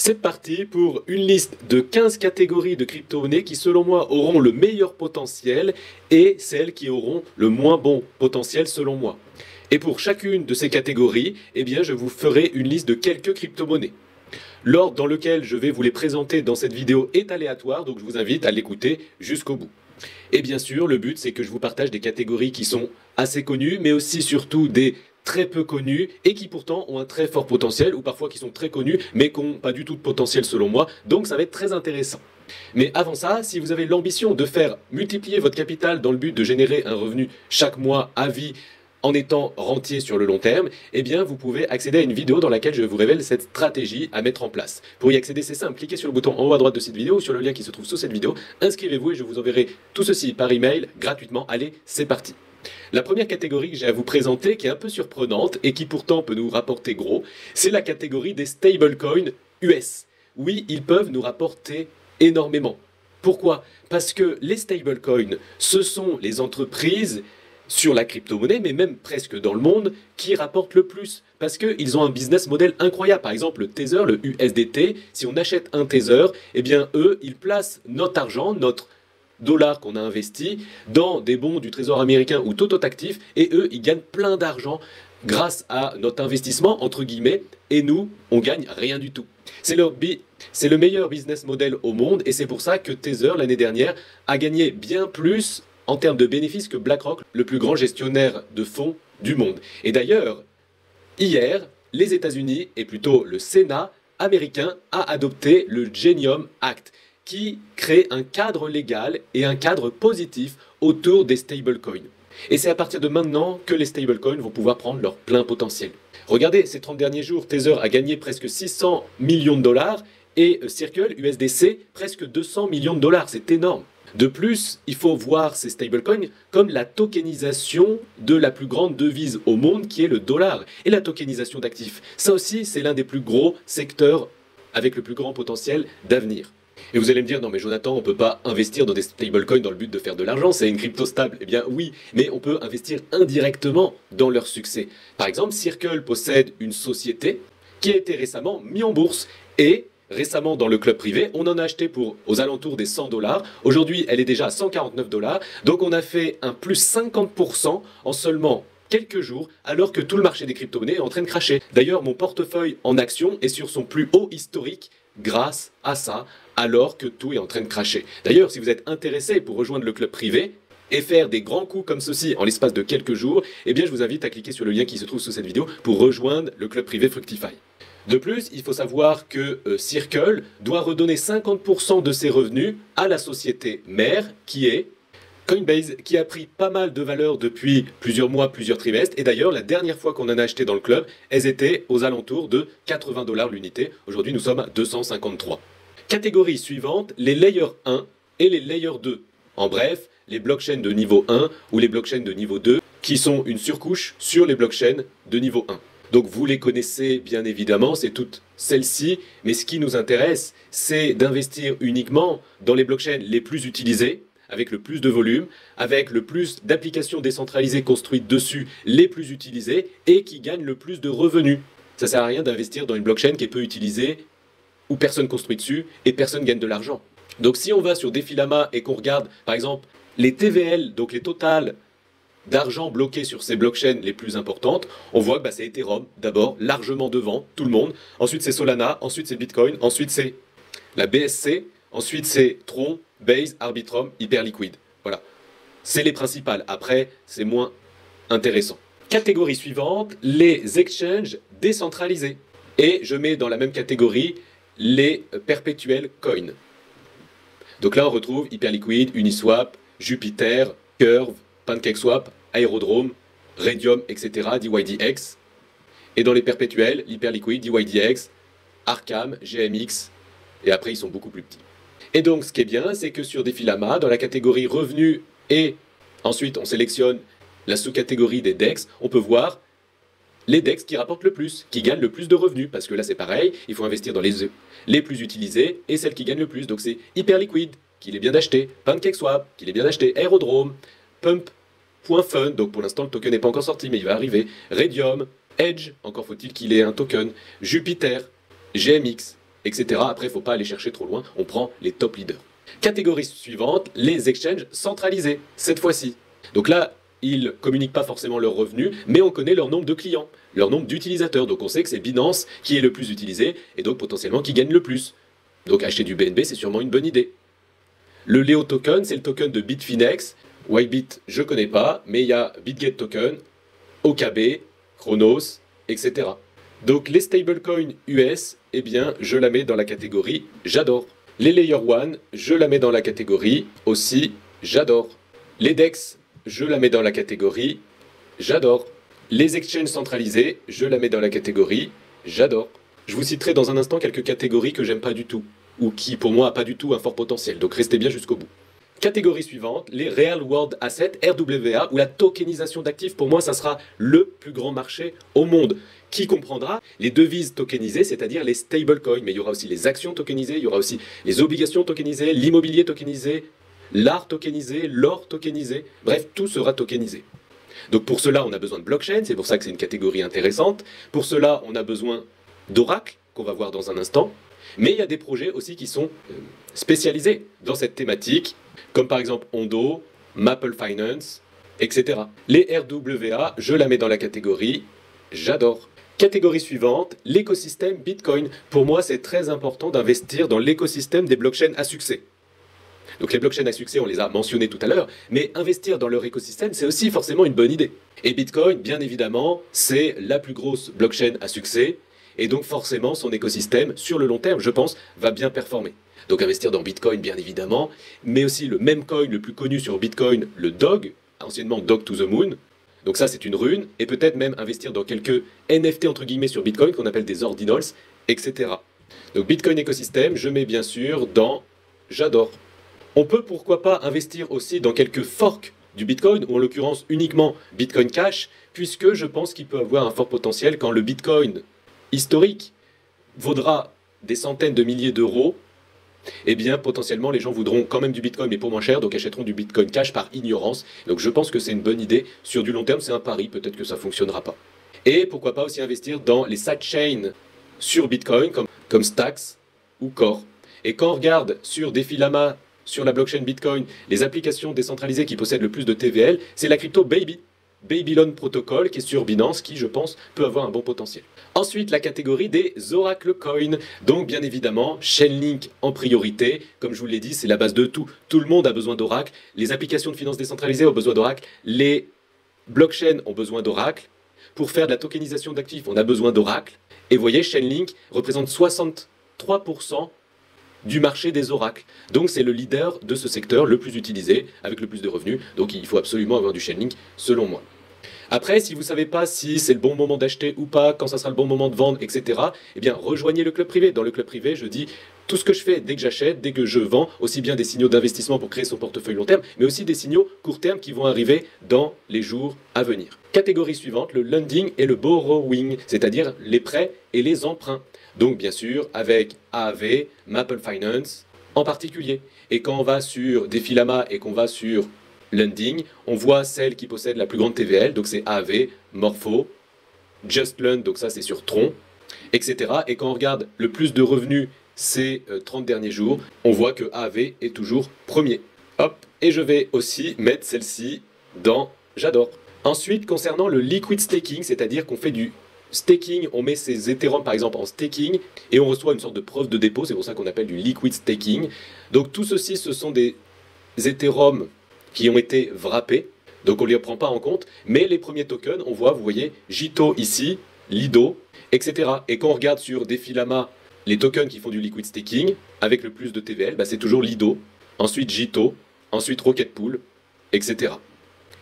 C'est parti pour une liste de 15 catégories de crypto-monnaies qui, selon moi, auront le meilleur potentiel et celles qui auront le moins bon potentiel, selon moi. Et pour chacune de ces catégories, eh bien, je vous ferai une liste de quelques crypto-monnaies. L'ordre dans lequel je vais vous les présenter dans cette vidéo est aléatoire, donc je vous invite à l'écouter jusqu'au bout. Et bien sûr, le but, c'est que je vous partage des catégories qui sont assez connues, mais aussi surtout des très peu connus et qui pourtant ont un très fort potentiel, ou parfois qui sont très connus mais qui n'ont pas du tout de potentiel selon moi, donc ça va être très intéressant. Mais avant ça, si vous avez l'ambition de faire multiplier votre capital dans le but de générer un revenu chaque mois à vie en étant rentier sur le long terme, eh bien vous pouvez accéder à une vidéo dans laquelle je vous révèle cette stratégie à mettre en place. Pour y accéder, c'est simple, cliquez sur le bouton en haut à droite de cette vidéo ou sur le lien qui se trouve sous cette vidéo, inscrivez-vous et je vous enverrai tout ceci par email gratuitement. Allez, c'est parti. La première catégorie que j'ai à vous présenter, qui est un peu surprenante et qui pourtant peut nous rapporter gros, c'est la catégorie des stablecoins US. Oui, ils peuvent nous rapporter énormément. Pourquoi? Parce que les stablecoins, ce sont les entreprises sur la crypto-monnaie, mais même presque dans le monde, qui rapportent le plus. Parce qu'ils ont un business model incroyable. Par exemple, le Tether, le USDT, si on achète un Tether, eh bien eux, ils placent notre argent, notre dollars qu'on a investi dans des bons du Trésor américain ou tout autre actif, et eux, ils gagnent plein d'argent grâce à notre investissement, entre guillemets, et nous, on gagne rien du tout. C'est le meilleur business model au monde, et c'est pour ça que Tether, l'année dernière, a gagné bien plus en termes de bénéfices que BlackRock, le plus grand gestionnaire de fonds du monde. Et d'ailleurs, hier, les États-Unis, et plutôt le Sénat américain, a adopté le Genium Act, qui crée un cadre légal et un cadre positif autour des stablecoins. Et c'est à partir de maintenant que les stablecoins vont pouvoir prendre leur plein potentiel. Regardez, ces 30 derniers jours, Tether a gagné presque 600 millions de dollars et Circle, USDC, presque 200 millions de dollars. C'est énorme. De plus, il faut voir ces stablecoins comme la tokenisation de la plus grande devise au monde qui est le dollar. Et la tokenisation d'actifs, ça aussi, c'est l'un des plus gros secteurs avec le plus grand potentiel d'avenir. Et vous allez me dire, non mais Jonathan, on ne peut pas investir dans des stablecoins dans le but de faire de l'argent, c'est une crypto stable. Eh bien oui, mais on peut investir indirectement dans leur succès. Par exemple, Circle possède une société qui a été récemment mise en bourse. Et récemment dans le club privé, on en a acheté pour aux alentours des 100 dollars. Aujourd'hui, elle est déjà à 149 dollars. Donc on a fait un plus 50% en seulement quelques jours, alors que tout le marché des crypto-monnaies est en train de cracher. D'ailleurs, mon portefeuille en actions est sur son plus haut historique grâce à ça, alors que tout est en train de cracher. D'ailleurs, si vous êtes intéressé pour rejoindre le club privé et faire des grands coups comme ceci en l'espace de quelques jours, eh bien je vous invite à cliquer sur le lien qui se trouve sous cette vidéo pour rejoindre le club privé Fructify. De plus, il faut savoir que Circle doit redonner 50% de ses revenus à la société mère qui est Coinbase, qui a pris pas mal de valeur depuis plusieurs mois, plusieurs trimestres. Et d'ailleurs, la dernière fois qu'on en a acheté dans le club, elles étaient aux alentours de 80 dollars l'unité. Aujourd'hui, nous sommes à 253. Catégorie suivante, les Layer 1 et les Layer 2. En bref, les blockchains de niveau 1 ou les blockchains de niveau 2 qui sont une surcouche sur les blockchains de niveau 1. Donc vous les connaissez bien évidemment, c'est toutes celles-ci, mais ce qui nous intéresse, c'est d'investir uniquement dans les blockchains les plus utilisées, avec le plus de volume, avec le plus d'applications décentralisées construites dessus, les plus utilisées, et qui gagnent le plus de revenus. Ça sert à rien d'investir dans une blockchain qui est peu utilisée, où personne construit dessus, et personne gagne de l'argent. Donc si on va sur Defilama et qu'on regarde, par exemple, les TVL, donc les totals d'argent bloqué sur ces blockchains les plus importantes, on voit que c'est Ethereum, d'abord, largement devant tout le monde. Ensuite c'est Solana, ensuite c'est Bitcoin, ensuite c'est la BSC, ensuite c'est Tron, Base, Arbitrum, Hyperliquid. Voilà. C'est les principales. Après, c'est moins intéressant. Catégorie suivante, les exchanges décentralisés. Et je mets dans la même catégorie les perpétuels coins. Donc là, on retrouve Hyperliquid, Uniswap, Jupiter, Curve, PancakeSwap, Aerodrome, Raydium, etc., DYDX. Et dans les perpétuels, Hyperliquid, DYDX, Arkham, GMX, et après, ils sont beaucoup plus petits. Et donc, ce qui est bien, c'est que sur Defilama, dans la catégorie revenus, et ensuite on sélectionne la sous-catégorie des DEX, on peut voir les DEX qui rapportent le plus, qui gagnent le plus de revenus. Parce que là, c'est pareil, il faut investir dans les plus utilisés et celles qui gagnent le plus. Donc, c'est Hyperliquid, qu'il est bien d'acheter, PancakeSwap, qu'il est bien d'acheter, Aerodrome, Pump.Fun, donc pour l'instant, le token n'est pas encore sorti, mais il va arriver, Raydium, Edge, encore faut-il qu'il ait un token, Jupiter, GMX, etc. Après, il ne faut pas aller chercher trop loin, on prend les top leaders. Catégorie suivante, les exchanges centralisés, cette fois-ci. Donc là, ils ne communiquent pas forcément leurs revenus, mais on connaît leur nombre de clients, leur nombre d'utilisateurs. Donc on sait que c'est Binance qui est le plus utilisé, et donc potentiellement qui gagne le plus. Donc acheter du BNB, c'est sûrement une bonne idée. Le Leo token, c'est le token de Bitfinex. Ybit, je ne connais pas, mais il y a BitGet token, OKB, Chronos, etc. Donc les stablecoins US, eh bien, je la mets dans la catégorie j'adore. Les Layer 1, je la mets dans la catégorie aussi j'adore. Les DEX, je la mets dans la catégorie j'adore. Les exchanges centralisés, je la mets dans la catégorie j'adore. Je vous citerai dans un instant quelques catégories que j'aime pas du tout, ou qui pour moi a pas du tout un fort potentiel, donc restez bien jusqu'au bout. Catégorie suivante, les Real World Assets, RWA, ou la tokenisation d'actifs. Pour moi, ça sera le plus grand marché au monde, qui comprendra les devises tokenisées, c'est-à-dire les stablecoins. Mais il y aura aussi les actions tokenisées, il y aura aussi les obligations tokenisées, l'immobilier tokenisé, l'art tokenisé, l'or tokenisé. Bref, tout sera tokenisé. Donc pour cela, on a besoin de blockchain, c'est pour ça que c'est une catégorie intéressante. Pour cela, on a besoin d'Oracle, qu'on va voir dans un instant. Mais il y a des projets aussi qui sont spécialisés dans cette thématique, comme par exemple Ondo, Maple Finance, etc. Les RWA, je la mets dans la catégorie j'adore. Catégorie suivante, l'écosystème Bitcoin. Pour moi, c'est très important d'investir dans l'écosystème des blockchains à succès. Donc les blockchains à succès, on les a mentionnés tout à l'heure, mais investir dans leur écosystème, c'est aussi forcément une bonne idée. Et Bitcoin, bien évidemment, c'est la plus grosse blockchain à succès, et donc forcément, son écosystème, sur le long terme, je pense, va bien performer. Donc investir dans Bitcoin, bien évidemment, mais aussi le même coin le plus connu sur Bitcoin, le DOG, anciennement Dog to the Moon. Donc ça, c'est une rune, et peut-être même investir dans quelques NFT, entre guillemets, sur Bitcoin, qu'on appelle des ordinals, etc. Donc Bitcoin écosystème, je mets bien sûr dans j'adore. On peut pourquoi pas investir aussi dans quelques forks du Bitcoin, ou en l'occurrence uniquement Bitcoin Cash, puisque je pense qu'il peut avoir un fort potentiel quand le Bitcoin historique vaudra des centaines de milliers d'euros. Eh bien, potentiellement, les gens voudront quand même du Bitcoin, mais pour moins cher, donc achèteront du Bitcoin Cash par ignorance. Donc je pense que c'est une bonne idée. Sur du long terme, c'est un pari, peut-être que ça ne fonctionnera pas. Et pourquoi pas aussi investir dans les sidechains sur Bitcoin, comme Stacks ou Core. Et quand on regarde sur Defilama, sur la blockchain Bitcoin, les applications décentralisées qui possèdent le plus de TVL, c'est la crypto Babylon Protocol qui est sur Binance, qui je pense peut avoir un bon potentiel. Ensuite, la catégorie des Oracle Coin. Donc bien évidemment, Chainlink en priorité. Comme je vous l'ai dit, c'est la base de tout. Tout le monde a besoin d'Oracle. Les applications de finance décentralisées ont besoin d'Oracle. Les blockchains ont besoin d'Oracle. Pour faire de la tokenisation d'actifs, on a besoin d'Oracle. Et vous voyez, Chainlink représente 63% du marché des oracles. Donc c'est le leader de ce secteur le plus utilisé, avec le plus de revenus. Donc il faut absolument avoir du Chainlink, selon moi. Après, si vous ne savez pas si c'est le bon moment d'acheter ou pas, quand ça sera le bon moment de vendre, etc., eh bien, rejoignez le club privé. Dans le club privé, je dis tout ce que je fais dès que j'achète, dès que je vends, aussi bien des signaux d'investissement pour créer son portefeuille long terme, mais aussi des signaux court terme qui vont arriver dans les jours à venir. Catégorie suivante, le lending et le borrowing, c'est-à-dire les prêts et les emprunts. Donc, bien sûr, avec AAV, Maple Finance en particulier. Et quand on va sur Defilama et qu'on va sur Lending, on voit celle qui possède la plus grande TVL, donc c'est AAV, Morpho, Just Lend, donc ça c'est sur Tron, etc. Et quand on regarde le plus de revenus ces 30 derniers jours, on voit que AAV est toujours premier. Hop, et je vais aussi mettre celle-ci dans j'adore. Ensuite, concernant le liquid staking, c'est-à-dire qu'on fait du staking, on met ses Ethereum par exemple en staking et on reçoit une sorte de preuve de dépôt, c'est pour ça qu'on appelle du liquid staking. Donc tout ceci, ce sont des Ethereum qui ont été wrappés, donc on ne les prend pas en compte, mais les premiers tokens, on voit, vous voyez, Jito ici, Lido, etc. Et quand on regarde sur Defilama, les tokens qui font du liquid staking, avec le plus de TVL, bah c'est toujours Lido, ensuite Jito, ensuite Rocket Pool, etc.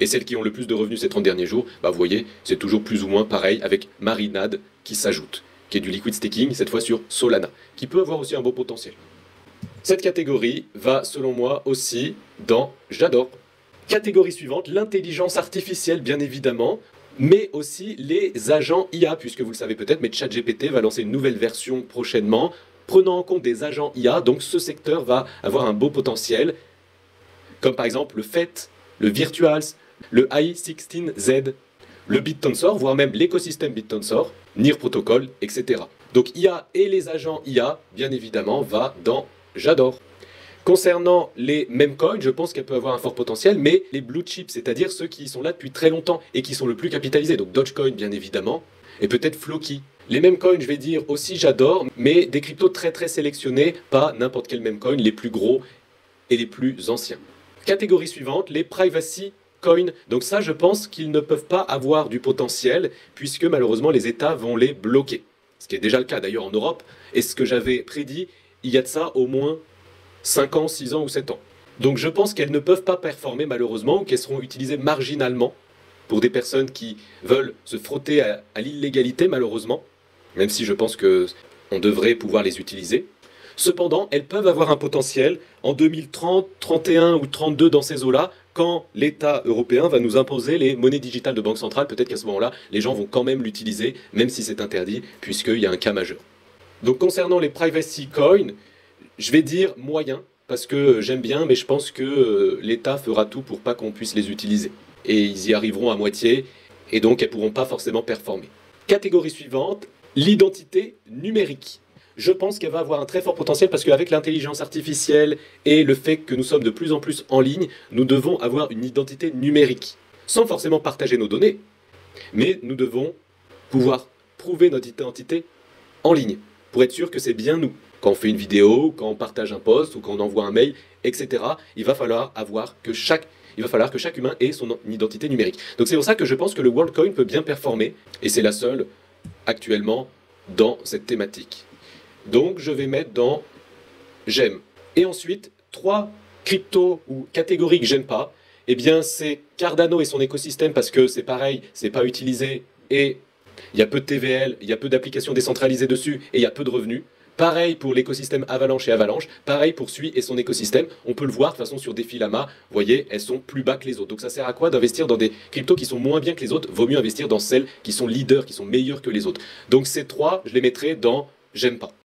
Et celles qui ont le plus de revenus ces 30 derniers jours, bah vous voyez, c'est toujours plus ou moins pareil avec Marinade qui s'ajoute, qui est du liquid staking, cette fois sur Solana, qui peut avoir aussi un beau potentiel. Cette catégorie va, selon moi, aussi dans j'adore. Catégorie suivante, l'intelligence artificielle, bien évidemment, mais aussi les agents IA, puisque vous le savez peut-être, mais ChatGPT va lancer une nouvelle version prochainement, prenant en compte des agents IA, donc ce secteur va avoir un beau potentiel, comme par exemple le FET, le Virtuals, le AI16Z, le BitTensor, voire même l'écosystème BitTensor, NIR Protocol, etc. Donc IA et les agents IA, bien évidemment, va dans j'adore. Concernant les meme coins, je pense qu'elle peut avoir un fort potentiel, mais les blue chips, c'est-à-dire ceux qui sont là depuis très longtemps et qui sont le plus capitalisés, donc Dogecoin bien évidemment, et peut-être Floki. Les meme coins, je vais dire aussi j'adore, mais des cryptos très très sélectionnés, pas n'importe quel meme coin, les plus gros et les plus anciens. Catégorie suivante, les privacy coins. Donc ça, je pense qu'ils ne peuvent pas avoir du potentiel, puisque malheureusement les États vont les bloquer. Ce qui est déjà le cas d'ailleurs en Europe, et ce que j'avais prédit, il y a de ça au moins 5 ans, 6 ans ou 7 ans. Donc je pense qu'elles ne peuvent pas performer malheureusement, ou qu'elles seront utilisées marginalement pour des personnes qui veulent se frotter à l'illégalité malheureusement, même si je pense qu'on devrait pouvoir les utiliser. Cependant, elles peuvent avoir un potentiel en 2030, 31 ou 32 dans ces eaux-là, quand l'État européen va nous imposer les monnaies digitales de banque centrale. Peut-être qu'à ce moment-là, les gens vont quand même l'utiliser, même si c'est interdit, puisqu'il y a un cas majeur. Donc concernant les privacy coins, je vais dire moyen, parce que j'aime bien, mais je pense que l'État fera tout pour pas qu'on puisse les utiliser. Et ils y arriveront à moitié, et donc elles pourront pas forcément performer. Catégorie suivante, l'identité numérique. Je pense qu'elle va avoir un très fort potentiel parce qu'avec l'intelligence artificielle et le fait que nous sommes de plus en plus en ligne, nous devons avoir une identité numérique, sans forcément partager nos données, mais nous devons pouvoir prouver notre identité en ligne, pour être sûr que c'est bien nous. Quand on fait une vidéo, quand on partage un post ou quand on envoie un mail, etc., il va falloir que chaque humain ait son identité numérique. Donc c'est pour ça que je pense que le WorldCoin peut bien performer, et c'est la seule actuellement dans cette thématique. Donc je vais mettre dans j'aime. Et ensuite, 3 cryptos ou catégories que j'aime pas, eh bien c'est Cardano et son écosystème parce que c'est pareil, c'est pas utilisé et il y a peu de TVL, il y a peu d'applications décentralisées dessus et il y a peu de revenus. Pareil pour l'écosystème Avalanche et Avalanche, pareil pour Sui et son écosystème. On peut le voir de toute façon sur Defilama, vous voyez, elles sont plus bas que les autres. Donc ça sert à quoi d'investir dans des cryptos qui sont moins bien que les autres? Vaut mieux investir dans celles qui sont leaders, qui sont meilleures que les autres. Donc ces 3, je les mettrai dans j'aime pas.